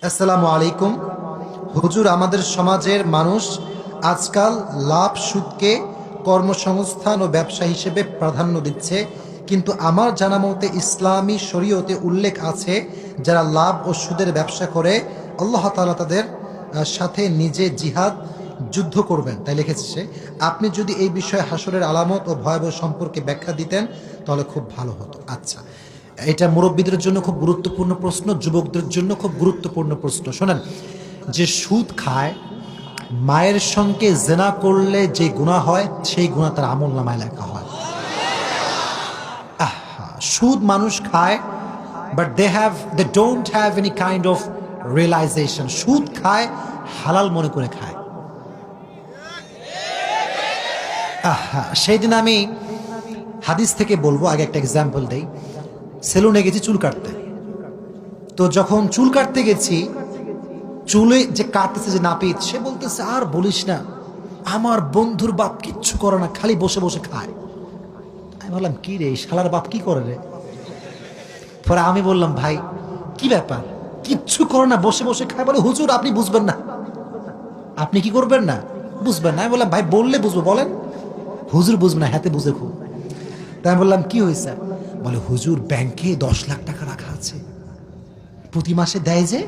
আসসালামু আলাইকুম। হুজুর, আমাদের সমাজের মানুষ আজকাল লাভ সুদকে কর্মসংস্থান ও ব্যবসা হিসেবে প্রাধান্য দিচ্ছে, কিন্তু আমার জানা মতে ইসলামী শরীয়তে উল্লেখ আছে যারা লাভ ও সুদের ব্যবসা করে আল্লাহ তাআলা তাদের সাথে নিজে জিহাদ যুদ্ধ করবেন, তাই লিখেছে সে। আপনি যদি এই বিষয়ে হাসরের আলামত ও ভয়াবহ সম্পর্কে ব্যাখ্যা দিতেন তাহলে খুব ভালো হতো। আচ্ছা, এটা মুরব্বীদের জন্য খুব গুরুত্বপূর্ণ প্রশ্ন, যুবকদের জন্য খুব গুরুত্বপূর্ণ প্রশ্ন। শোনেন, যে সুদ খায়, মায়ের সঙ্গে জেনা করলে যে গুনাহ হয় সেই গুনাহ তার আমলনামায় লেখা হয়। সুদ মানুষ খায়, but they don't have any kind of realisation. সুদ খায় হালাল মনে করে খায়। সেই দিন আমি হাদিস থেকে বলবো, আগে একটা এক্সাম্পল দেই। সেলুনে গেছি চুল কাটতে, তো যখন চুল কাটতে গেছি, চুলে যে কাটতেছে যে নাপিত, সে বলতেছে আর বলিস না, আমার বন্ধুর বাপ কিচ্ছু করে না, খালি বসে বসে খায়। আমি বললাম কি রে, শালার বাপ কি করে রে? পরে আমি বললাম ভাই কি ব্যাপার, কিচ্ছু করে না, বসে বসে খায়? বলে হুজুর আপনি বুঝবেন না। আপনি কি করবেন না? বুঝবেন না। আমি বললাম ভাই বললে বুঝবো, বলেন। হুজুর বুঝবে না, হাতে বুঝে খুব। তাই আমি বললাম কি হয়েছে? বলে হুজুর ব্যাংকে 10 লাখ টাকা রাখা আছে, প্রতি মাসে দেয় যে।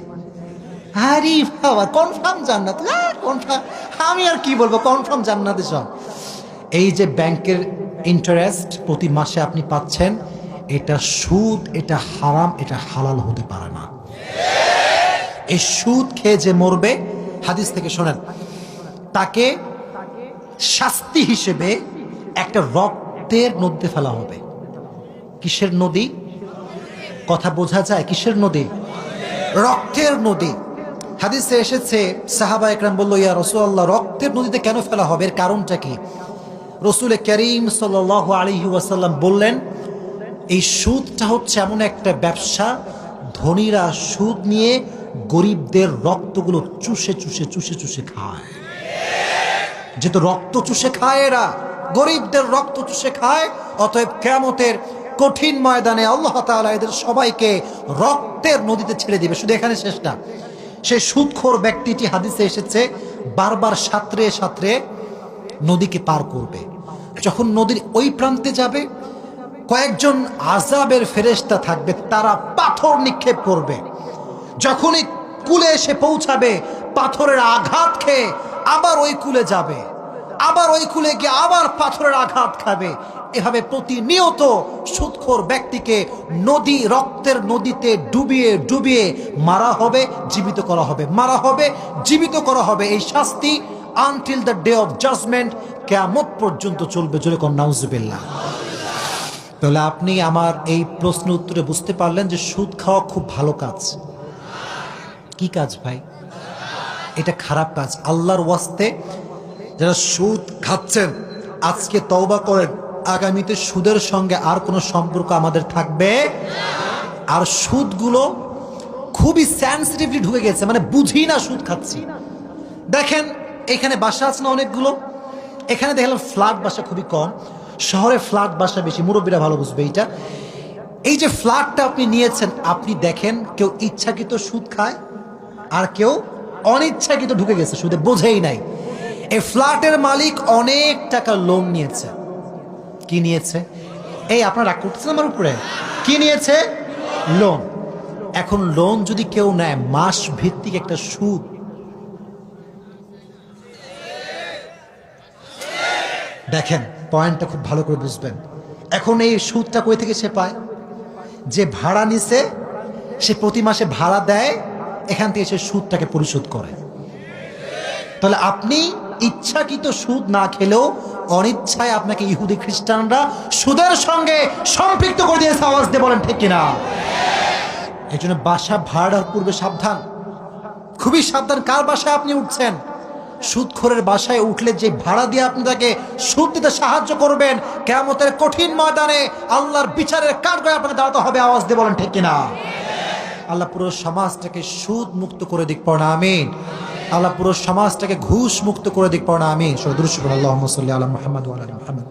আরে বাবা, কনফার্ম জান্নাত। কনফার্ম, আমি আর কি বলবো, কনফার্ম জান্নাতে সব। এই যে ব্যাংকের ইন্টারেস্ট প্রতি মাসে আপনি পাচ্ছেন, এটা সুদ, এটা হারাম, এটা হালাল হতে পারে না। এই সুদ খেয়ে যে মরবে, হাদিস থেকে শোনেন, তাকে শাস্তি হিসেবে একটা রক্তের নদীতে ফেলা হবে। কিসের নদী? কথা বোঝা যায়? কিসের নদী? রক্তের নদী। হাদিসে এসেছে, সাহাবা একরাম বলল, ইয়া রাসূলুল্লাহ, রক্তের নদীতে কেন ফেলা হবে, এর কারণটা কি? রাসূল করিম সাল্লাল্লাহু আলাইহি ওয়াসাল্লাম বললেন, এই সুদটা হচ্ছে এমন একটা ব্যবসা, ধনীরা সুদ নিয়ে গরিবদের রক্তগুলো চুষে চুষে চুষে চুষে খায়। যেহেতু রক্ত চুষে খায় এরা, গরিবদের রক্ত চুষে খায়, অতএব কিয়ামতের কঠিন ময়দানে আল্লাহ তাআলা এদের সবাইকে রক্তের নদীতে ছেড়ে দিবে। শুধু এখানে শেষ না, সেই সুদখোর ব্যক্তিটি, হাদিসে এসেছে, বারবার সাঁতরে সাঁতরে নদীকে পার করবে। যখন নদীর ওই প্রান্তে যাবে, কয়েকজন আযাবের ফেরেশতা থাকবে, তারা পাথর নিক্ষেপ করবে। যখনই কূলে এসে পৌঁছাবে, পাথরের আঘাত খেয়ে আবার ওই কূলে যাবে, আবার ওই কূলে গিয়ে আবার পাথরের আঘাত খাবে। এভাবে প্রতিনিয়ত সুদখোর ব্যক্তিকে নদী, রক্তের নদীতে ডুবিয়ে ডুবিয়ে মারা হবে, জীবিত করা হবে, মারা হবে, জীবিত করা হবে। এই শাস্তি until the day of judgement, কিয়ামত পর্যন্ত চলবে। জোরে কোন নাউজুবিল্লাহ। তাহলে আপনি আমার এই প্রশ্ন উত্তরে বুঝতে পারলেন যে সুদ খাওয়া খুব ভালো কাজ। কি কাজ ভাই? এটা খারাপ কাজ। আল্লাহর ওয়াস্তে যারা সুদ খাচ্ছেন, আজকে তওবা করেন, আগামীতে সুদের সঙ্গে আর কোনো সম্পর্ক আমাদের থাকবে। আর সুদগুলো খুবই সেন্সিটিভলি ঢুকে গেছে, মানে বুঝি না সুদ খাচ্ছি। দেখেন এখানে বাসা আছে না অনেকগুলো, এখানে দেখলাম ফ্ল্যাট বাসা খুবই কম, শহরে ফ্ল্যাট বাসা বেশি। মুরব্বীরা ভালো বুঝবে এইটা। এই যে ফ্ল্যাটটা আপনি নিয়েছেন, আপনি দেখেন কেউ ইচ্ছাকৃত সুদ খায় আর কেউ অনিচ্ছাকৃত ঢুকে গেছে সুদে, বোঝেই নাই। এই ফ্ল্যাটের মালিক অনেক টাকা লোন নিয়েছে। কি নিয়েছে? এই আপনারা রাগ করতেছেন আমার উপরে? কি নিয়েছে? লোন। এখন লোন যদি কেউ নেয়, মাস ভিত্তিক একটা সুদ। দেখেন পয়েন্টটা খুব ভালো করে বুঝবেন। এখন এই সুদটা কই থেকে সে পায়? যে ভাড়া নিছে, সে প্রতি মাসে ভাড়া দেয়, এখান থেকে সে সুদটাকে পরিশোধ করে। তাহলে আপনি ইচ্ছাকৃত সুদ না খেলেও অনিচ্ছায় আপনাকে ইহুদি খ্রিস্টানরা সুদের সঙ্গে সম্পৃক্ত করে দিয়েছে। আওয়াজ দিয়ে বলেন ঠিক কিনা? এই জন্য বাসা ভাড়ার পূর্বে সাবধান, খুবই সাবধান। কার বাসায় আপনি উঠছেন? সুদখোরের বাসায় উঠলে যে ভাড়া দিয়ে আপনি তাকে সুদ দিতে সাহায্য করবেন, কিয়ামতের কঠিন ময়দানে আল্লাহর বিচারের কাঠগড়ায় আপনাকে দাঁড়াতে হবে। আওয়াজ দিয়ে বলেন ঠিক কিনা? আল্লাহ পুরো সমাজটাকে সুদ মুক্ত করে দিক, পড়না আমিন। আল্লাহ পুরো সমাজটাকে ঘুষ মুক্ত করে দিক, পড়না আমিন। আল্লাহুম্মা সাল্লি আলা মুহাম্মাদ ওয়া আলা আলি মুহাম্মাদ।